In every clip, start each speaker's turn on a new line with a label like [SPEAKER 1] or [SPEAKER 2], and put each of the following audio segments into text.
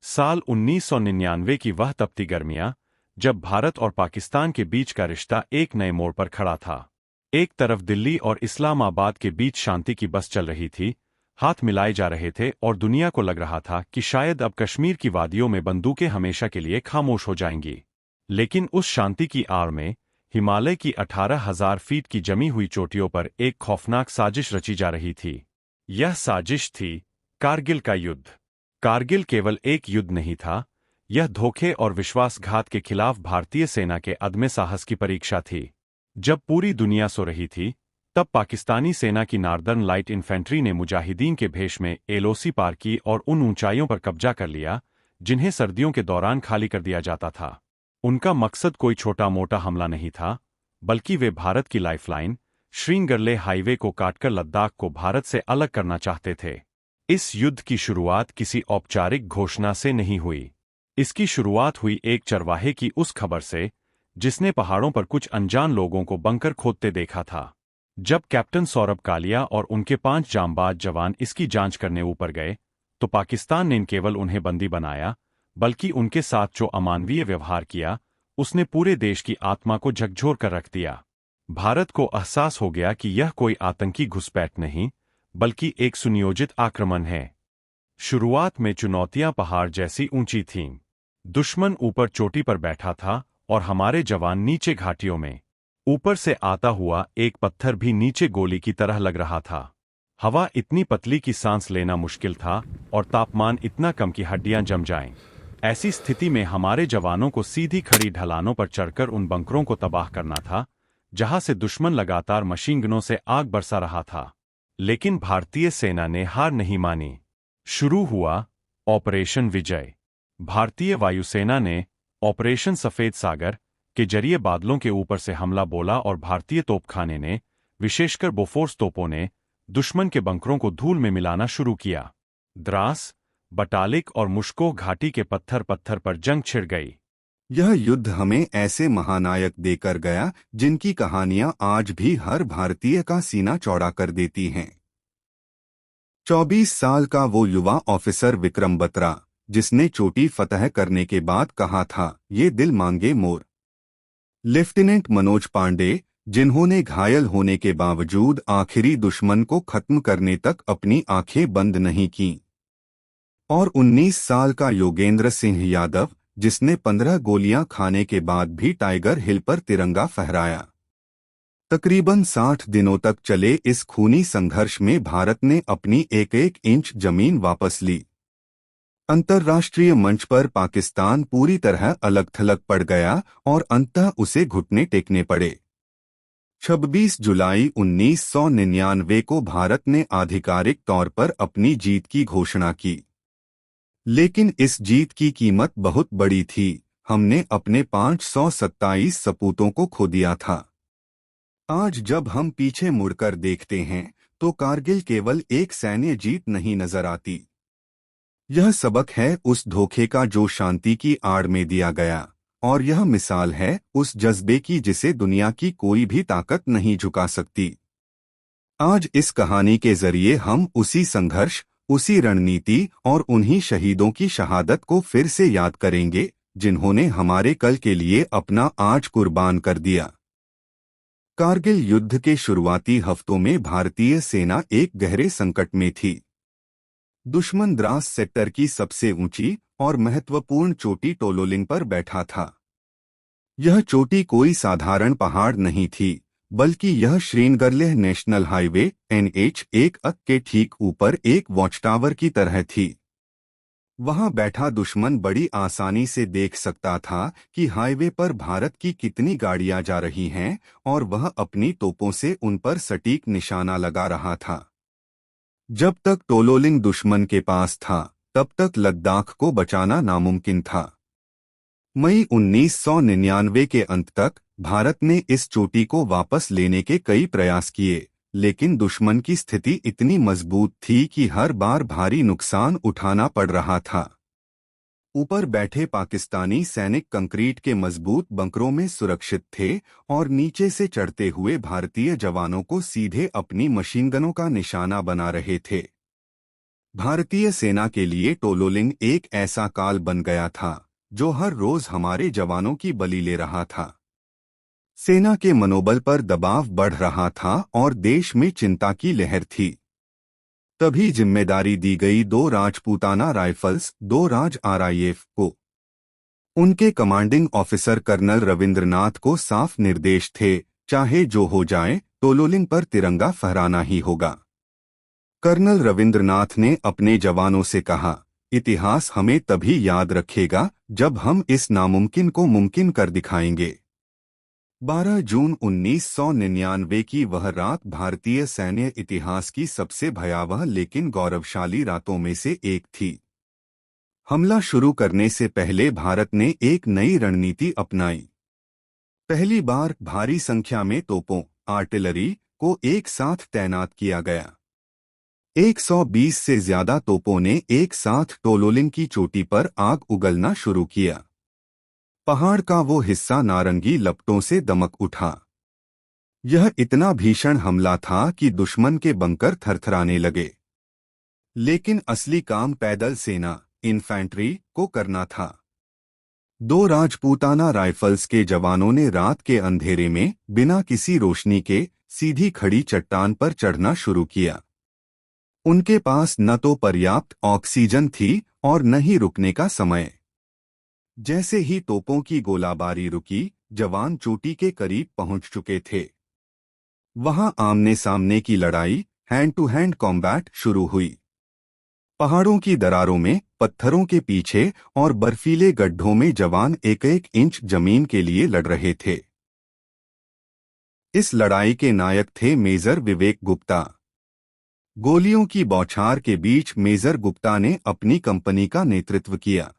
[SPEAKER 1] साल 1999 की वह तपती गर्मियां, जब भारत और पाकिस्तान के बीच का रिश्ता एक नए मोड़ पर खड़ा था। एक तरफ दिल्ली और इस्लामाबाद के बीच शांति की बस चल रही थी, हाथ मिलाए जा रहे थे और दुनिया को लग रहा था कि शायद अब कश्मीर की वादियों में बंदूकें हमेशा के लिए खामोश हो जाएंगी। लेकिन उस शांति की आड़ में हिमालय की 18,000 फीट की जमी हुई चोटियों पर एक खौफनाक साजिश रची जा रही थी। यह साजिश थी कारगिल का युद्ध। कारगिल केवल एक युद्ध नहीं था, यह धोखे और विश्वासघात के खिलाफ भारतीय सेना के अदम्य साहस की परीक्षा थी। जब पूरी दुनिया सो रही थी, तब पाकिस्तानी सेना की नार्दर्न लाइट इन्फेंट्री ने मुजाहिदीन के भेष में एलओसी पार की और उन ऊंचाइयों पर कब्जा कर लिया जिन्हें सर्दियों के दौरान खाली कर दिया जाता था। उनका मकसद कोई छोटा-मोटा हमला नहीं था, बल्कि वे भारत की लाइफलाइन श्रीनगर हाईवे को काटकर लद्दाख को भारत से अलग करना चाहते थे। इस युद्ध की शुरुआत किसी औपचारिक घोषणा से नहीं हुई। इसकी शुरुआत हुई एक चरवाहे की उस खबर से जिसने पहाड़ों पर कुछ अनजान लोगों को बंकर खोदते देखा था। जब कैप्टन सौरभ कालिया और उनके 5 जांबाज जवान इसकी जांच करने ऊपर गए, तो पाकिस्तान ने न केवल उन्हें बंदी बनाया, बल्कि उनके साथ जो अमानवीय व्यवहार किया, उसने पूरे देश की आत्मा को झकझोर कर रख दिया। भारत को एहसास हो गया कि यह कोई आतंकी घुसपैठ नहीं, बल्कि एक सुनियोजित आक्रमण है। शुरुआत में चुनौतियां पहाड़ जैसी ऊंची थीं। दुश्मन ऊपर चोटी पर बैठा था और हमारे जवान नीचे घाटियों में। ऊपर से आता हुआ एक पत्थर भी नीचे गोली की तरह लग रहा था। हवा इतनी पतली कि सांस लेना मुश्किल था और तापमान इतना कम कि हड्डियां जम जाएं। ऐसी स्थिति में हमारे जवानों को सीधी खड़ी ढलानों पर चढ़कर उन बंकरों को तबाह करना था, जहां से दुश्मन लगातार मशीन गनों से आग बरसा रहा था। लेकिन भारतीय सेना ने हार नहीं मानी। शुरू हुआ ऑपरेशन विजय। भारतीय वायुसेना ने ऑपरेशन सफेद सागर के जरिए बादलों के ऊपर से हमला बोला और भारतीय तोपखाने ने, विशेषकर बोफोर्स तोपों ने, दुश्मन के बंकरों को धूल में मिलाना शुरू किया। द्रास, बटालिक और मुश्कोह घाटी के पत्थर पत्थर पर जंग छिड़ गई।
[SPEAKER 2] यह युद्ध हमें ऐसे महानायक देकर गया जिनकी कहानियां आज भी हर भारतीय का सीना चौड़ा कर देती हैं। 24 साल का वो युवा ऑफिसर विक्रम बत्रा, जिसने चोटी फतह करने के बाद कहा था, ये दिल मांगे मोर। लेफ्टिनेंट मनोज पांडे, जिन्होंने घायल होने के बावजूद आखिरी दुश्मन को खत्म करने तक अपनी आंखें बंद नहीं कीं। और 19 साल का योगेंद्र सिंह यादव, जिसने 15 गोलियां खाने के बाद भी टाइगर हिल पर तिरंगा फहराया। तकरीबन 60 दिनों तक चले इस खूनी संघर्ष में भारत ने अपनी एक एक इंच जमीन वापस ली। अंतर्राष्ट्रीय मंच पर पाकिस्तान पूरी तरह अलग थलग पड़ गया और अंततः उसे घुटने टेकने पड़े। 26 जुलाई 1999 को भारत ने आधिकारिक तौर पर अपनी जीत की घोषणा की। लेकिन इस जीत की कीमत बहुत बड़ी थी। हमने अपने 527 सपूतों को खो दिया था। आज जब हम पीछे मुड़कर देखते हैं, तो कारगिल केवल एक सैन्य जीत नहीं नजर आती। यह सबक है उस धोखे का जो शांति की आड़ में दिया गया, और यह मिसाल है उस जज्बे की जिसे दुनिया की कोई भी ताकत नहीं झुका सकती। आज इस कहानी के जरिए हम उसी संघर्ष, उसी रणनीति और उन्हीं शहीदों की शहादत को फिर से याद करेंगे, जिन्होंने हमारे कल के लिए अपना आज कुर्बान कर दिया। कारगिल युद्ध के शुरुआती हफ्तों में भारतीय सेना एक गहरे संकट में थी। दुश्मन द्रास सेक्टर की सबसे ऊंची और महत्वपूर्ण चोटी टोलोलिंग पर बैठा था। यह चोटी कोई साधारण पहाड़ नहीं थी, बल्कि यह Srinagar Leh national highway NH1 के ठीक ऊपर एक वॉच टावर की तरह थी। वहां बैठा दुश्मन बड़ी आसानी से देख सकता था कि हाईवे पर भारत की कितनी गाड़ियां जा रही हैं, और वह अपनी तोपों से उन पर सटीक निशाना लगा रहा था। जब तक टोलोलिंग दुश्मन के पास था, तब तक लद्दाख को बचाना नामुमकिन था। मई 1999 के अंत तक भारत ने इस चोटी को वापस लेने के कई प्रयास किए, लेकिन दुश्मन की स्थिति इतनी मजबूत थी कि हर बार भारी नुकसान उठाना पड़ रहा था। ऊपर बैठे पाकिस्तानी सैनिक कंक्रीट के मजबूत बंकरों में सुरक्षित थे, और नीचे से चढ़ते हुए भारतीय जवानों को सीधे अपनी मशीनगनों का निशाना बना रहे थे। भारतीय सेना के लिए टोलोलिंग एक ऐसा काल बन गया था जो हर रोज हमारे जवानों की बलि ले रहा था। सेना के मनोबल पर दबाव बढ़ रहा था और देश में चिंता की लहर थी। तभी जिम्मेदारी दी गई 2 राजपूताना राइफल्स 2 राज आरआईएफ को। उनके कमांडिंग ऑफिसर कर्नल रविंद्रनाथ को साफ निर्देश थे, चाहे जो हो जाए टोलोलिंग पर तिरंगा फहराना ही होगा। कर्नल रविंद्रनाथ ने अपने जवानों से कहा, इतिहास हमें तभी याद रखेगा जब हम इस नामुमकिन को मुमकिन कर दिखाएंगे। 12 जून 1999 की वह रात भारतीय सैन्य इतिहास की सबसे भयावह लेकिन गौरवशाली रातों में से एक थी। हमला शुरू करने से पहले भारत ने एक नई रणनीति अपनाई। पहली बार भारी संख्या में तोपों, आर्टिलरी को एक साथ तैनात किया गया। 120 से ज्यादा तोपों ने एक साथ टोलोलिंग की चोटी पर आग उगलना शुरू किया। पहाड़ का वो हिस्सा नारंगी लपटों से दमक उठा। यह इतना भीषण हमला था कि दुश्मन के बंकर थरथराने लगे। लेकिन असली काम पैदल सेना, इन्फैंट्री को करना था। 2 राजपूताना राइफल्स के जवानों ने रात के अंधेरे में बिना किसी रोशनी के सीधी खड़ी चट्टान पर चढ़ना शुरू किया। उनके पास न तो पर्याप्त ऑक्सीजन थी और न ही रुकने का समय। जैसे ही तोपों की गोलाबारी रुकी, जवान चोटी के करीब पहुंच चुके थे। वहां आमने सामने की लड़ाई, हैंड टू हैंड कॉम्बैट शुरू हुई। पहाड़ों की दरारों में, पत्थरों के पीछे और बर्फीले गड्ढों में जवान एक एक इंच जमीन के लिए लड़ रहे थे। इस लड़ाई के नायक थे मेजर विवेक गुप्ता। गोलियों की बौछार के बीच मेजर गुप्ता ने अपनी कंपनी का नेतृत्व किया।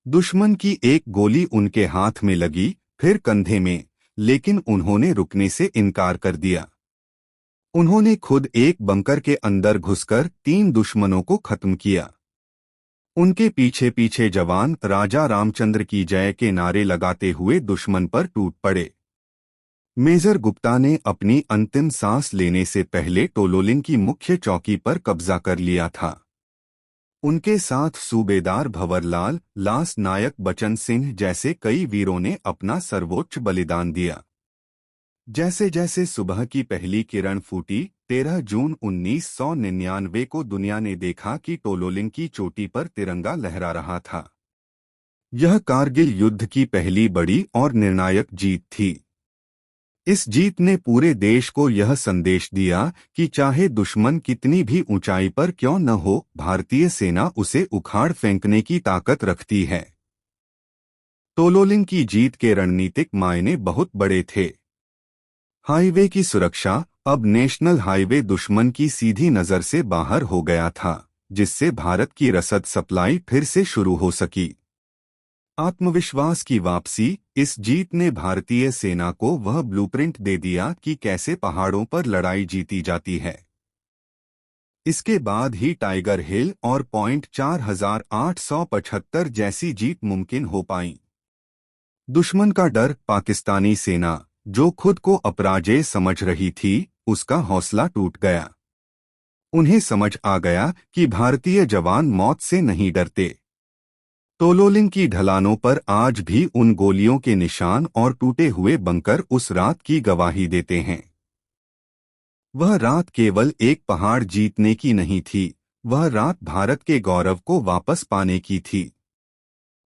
[SPEAKER 2] दुश्मन की एक गोली उनके हाथ में लगी, फिर कंधे में, लेकिन उन्होंने रुकने से इनकार कर दिया। उन्होंने खुद एक बंकर के अंदर घुसकर 3 दुश्मनों को खत्म किया। उनके पीछे पीछे जवान राजा रामचंद्र की जय के नारे लगाते हुए दुश्मन पर टूट पड़े। मेजर गुप्ता ने अपनी अंतिम सांस लेने से पहले टोलोलिंग की मुख्य चौकी पर कब्जा कर लिया था। उनके साथ सूबेदार भंवरलाल, लांस नायक बचन सिंह जैसे कई वीरों ने अपना सर्वोच्च बलिदान दिया। जैसे जैसे सुबह की पहली किरण फूटी, 13 जून 1999 को दुनिया ने देखा कि टोलोलिंग की चोटी पर तिरंगा लहरा रहा था। यह कारगिल युद्ध की पहली बड़ी और निर्णायक जीत थी। इस जीत ने पूरे देश को यह संदेश दिया कि चाहे दुश्मन कितनी भी ऊंचाई पर क्यों न हो, भारतीय सेना उसे उखाड़ फेंकने की ताकत रखती है। टोलोलिंग की जीत के रणनीतिक मायने बहुत बड़े थे। हाईवे की सुरक्षा, अब नेशनल हाईवे दुश्मन की सीधी नजर से बाहर हो गया था, जिससे भारत की रसद सप्लाई फिर से शुरू हो सकी। आत्मविश्वास की वापसी, इस जीत ने भारतीय सेना को वह ब्लूप्रिंट दे दिया कि कैसे पहाड़ों पर लड़ाई जीती जाती है। इसके बाद ही टाइगर हिल और पॉइंट 4875 जैसी जीत मुमकिन हो पाई। दुश्मन का डर, पाकिस्तानी सेना, जो खुद को अपराजेय समझ रही थी, उसका हौसला टूट गया। उन्हें समझ आ गया कि भारतीय जवान मौत से नहीं डरते। टोलोलिंग की ढलानों पर आज भी उन गोलियों के निशान और टूटे हुए बंकर उस रात की गवाही देते हैं। वह रात केवल एक पहाड़ जीतने की नहीं थी, वह रात भारत के गौरव को वापस पाने की थी।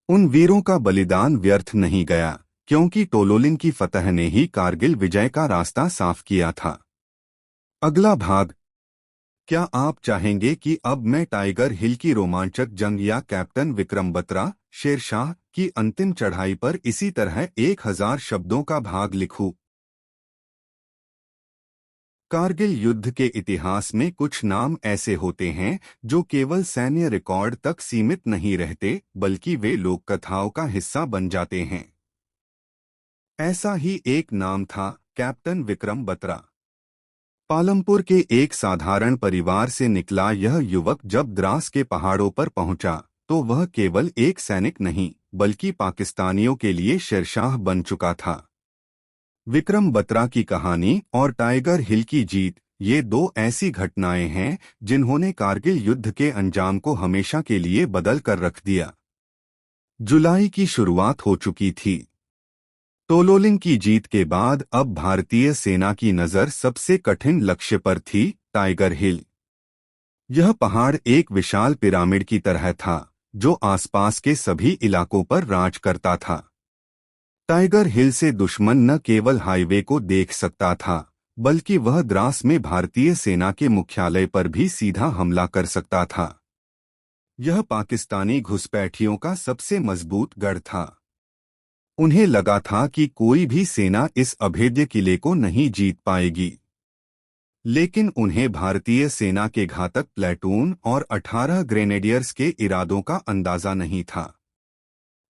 [SPEAKER 2] उन वीरों का बलिदान व्यर्थ नहीं गया, क्योंकि टोलोलिंग की फतह ने ही कारगिल विजय का रास्ता साफ किया था। अगला भाग। क्या आप चाहेंगे कि अब मैं टाइगर हिल की रोमांचक जंग या कैप्टन विक्रम बत्रा, शेरशाह की अंतिम चढ़ाई पर इसी तरह 1000 शब्दों का भाग लिखूं? कारगिल युद्ध के इतिहास में कुछ नाम ऐसे होते हैं जो केवल सैन्य रिकॉर्ड तक सीमित नहीं रहते, बल्कि वे लोक कथाओं का हिस्सा बन जाते हैं। ऐसा ही एक नाम था कैप्टन विक्रम बत्रा। पालमपुर के एक साधारण परिवार से निकला यह युवक जब द्रास के पहाड़ों पर पहुंचा, तो वह केवल एक सैनिक नहीं, बल्कि पाकिस्तानियों के लिए शेरशाह बन चुका था। विक्रम बत्रा की कहानी और टाइगर हिल की जीत, ये दो ऐसी घटनाएं हैं जिन्होंने कारगिल युद्ध के अंजाम को हमेशा के लिए बदल कर रख दिया। जुलाई की शुरुआत हो चुकी थी। तोलोलिंग की जीत के बाद अब भारतीय सेना की नजर सबसे कठिन लक्ष्य पर थी, टाइगर हिल। यह पहाड़ एक विशाल पिरामिड की तरह था जो आसपास के सभी इलाकों पर राज करता था। टाइगर हिल से दुश्मन न केवल हाईवे को देख सकता था बल्कि वह द्रास में भारतीय सेना के मुख्यालय पर भी सीधा हमला कर सकता था। यह पाकिस्तानी घुसपैठियों का सबसे मजबूत गढ़ था। उन्हें लगा था कि कोई भी सेना इस अभेद्य किले को नहीं जीत पाएगी, लेकिन उन्हें भारतीय सेना के घातक प्लेटून और 18 ग्रेनेडियर्स के इरादों का अंदाजा नहीं था।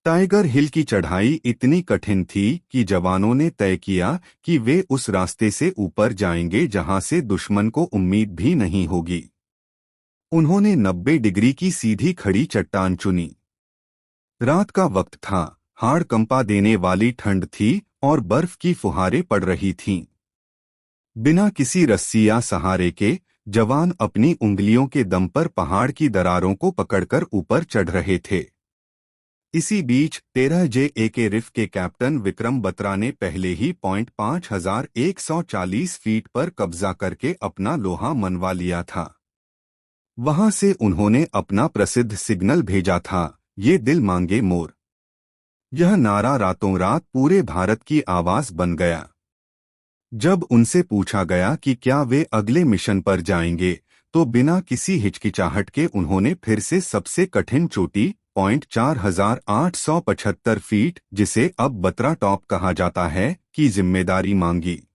[SPEAKER 2] टाइगर हिल की चढ़ाई इतनी कठिन थी कि जवानों ने तय किया कि वे उस रास्ते से ऊपर जाएंगे जहां से दुश्मन को उम्मीद भी नहीं होगी। उन्होंने 90 डिग्री की सीधी खड़ी चट्टान चुनी। रात का वक्त था, हाड़ कंपा देने वाली ठंड थी और बर्फ की फुहारें पड़ रही थीं। बिना किसी रस्सी या सहारे के जवान अपनी उंगलियों के दम पर पहाड़ की दरारों को पकड़कर ऊपर चढ़ रहे थे। इसी बीच 13 के रिफ के कैप्टन विक्रम बत्रा ने पहले ही पॉइंट 5140 फीट पर कब्जा करके अपना लोहा मनवा लिया था। वहां से उन्होंने अपना प्रसिद्ध सिग्नल भेजा था, ये दिल मांगे मोर। यह नारा रातों रात पूरे भारत की आवाज बन गया। जब उनसे पूछा गया कि क्या वे अगले मिशन पर जाएंगे तो बिना किसी हिचकिचाहट के उन्होंने फिर से सबसे कठिन चोटी 4875 फीट, जिसे अब बत्रा टॉप कहा जाता है, की जिम्मेदारी मांगी।